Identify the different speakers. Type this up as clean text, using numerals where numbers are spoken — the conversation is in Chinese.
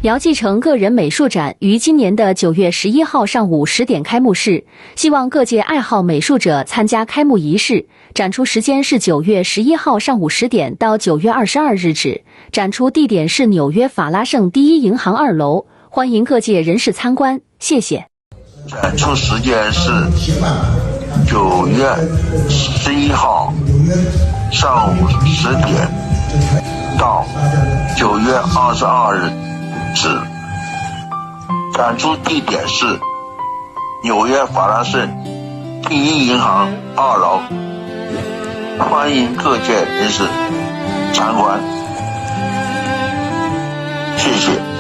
Speaker 1: 姚继成个人美术展于今年的9月11号上午10点开幕式，希望各界爱好美术者参加开幕仪式。展出时间是9月11号上午10点到9月22日止，展出地点是纽约法拉盛第一银行2楼，欢迎各界人士参观，谢谢。
Speaker 2: 展出时间是9月11号上午10点到9月22日止，展出地点是纽约法拉盛第一银行2楼，欢迎各界人士参观，谢谢。